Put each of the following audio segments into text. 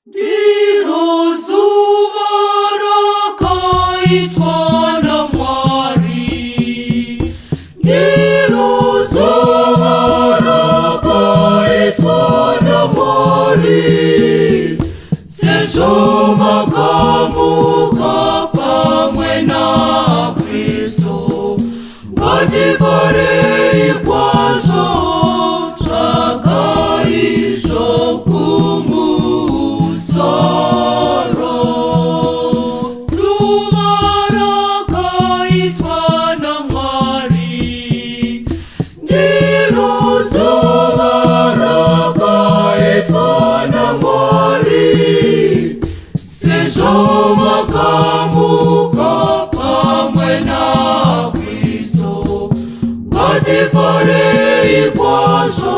Ndiro zuva rakaitwa naMwari, ndiro zuva rakaitwa naMwari, sezvo makamuka pamwe naKristu, ngatifarei kwazvo, tsvakai zvokumusoro. Zuva rakaitwa naMwari, ndiro zuva rakaitwa naMwari, sezvo makamuka pamwe naKristu, ngatifarei kwazvo,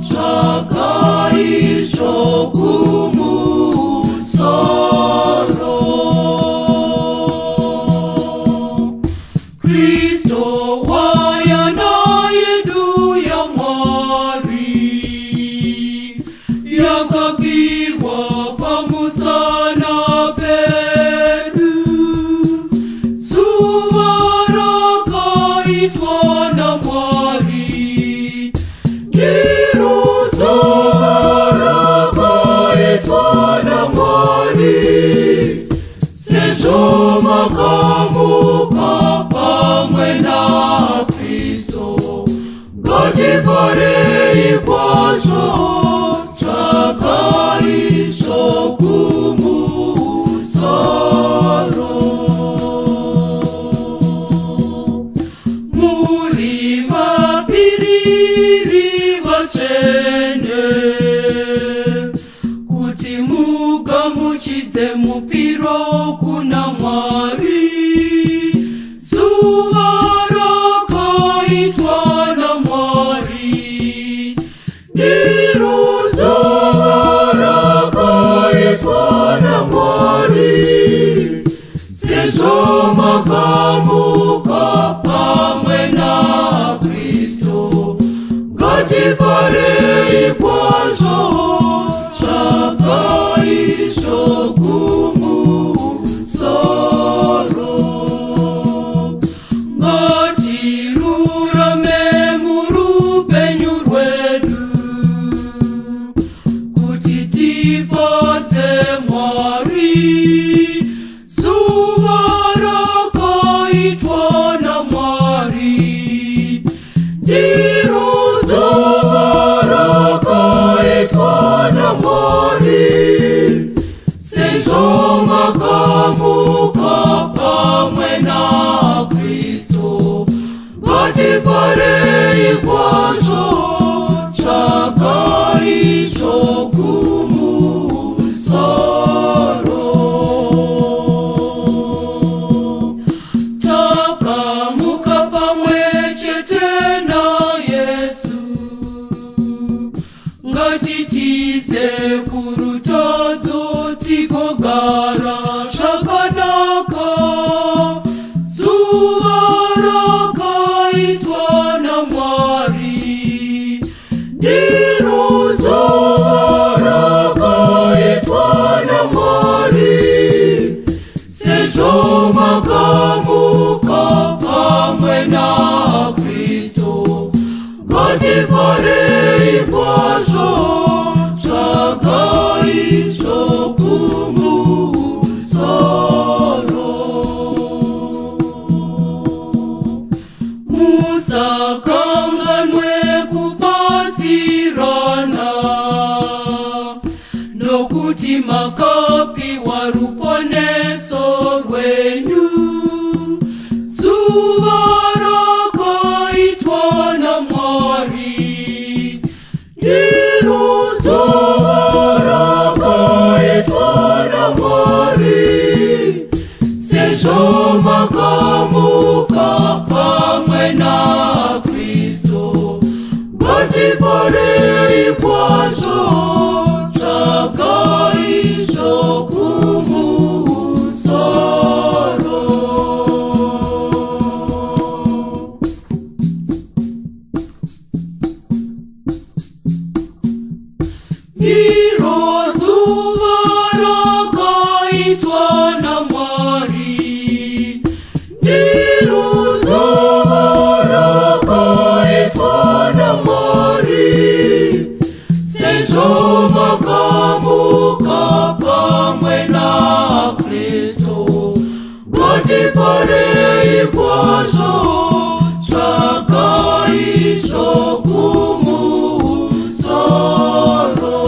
tsvakai zvokumusoro. Kristu wayana yedu yaMwari, yakapigwa pamusana pedu. Zuva rakaitwa naMwari, ndiro zuva rakaitwa naMwari, sezvo makamuka pamwe naKristu, ngatifarei kwazvo, tsvakai zvokumusoro. Muri vapiriri vatsvene, kuti mugamuchidze mupiro kuna Mwari. Zuva rakaitwa naMwari, ndiro zuva rakaitwa naMwari, sezvo makamuka pamwe naKristu, ngatifarei kwazvo, tsvakai zvokumusoro. Ngatirurame murupenyu rwedu, kuti tifadze Mwari. Zuva rakaitwa naMwari, ndiro zuva rakaitwa naMwari, sezvo makamuka pamwe naKristu, ngatifarei kwazvo, tsvakai zvokumusoro. Takamuka pamwe chete naYesu, ngatitize kurutadzo tigogara zvakanaka. Zuva rakaitwa naMwari, ndiro zuva rakaitwa naMwari, sezvo makamuka pamwe naKristu, ngatifarei kwazvo, tsvakai zvokumusoro. Musakanganwe kubatsirana, nokuti makapiwa ruponeso rwenyu. Zuva rakaitwa naMwari, ndiro zuva rakaitwa naMwari, sezvo makamuka pamwe naKristu, ngatifarei kwazvo, tsvakai zvokumusoro. Ifarei kwajo chakaicho kumusoro.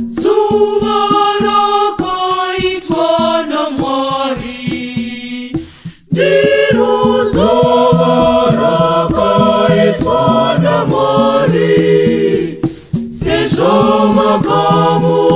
Zuva rakaitwa naMwari, ndiro zuva rakaitwa naMwari, sezvo makamu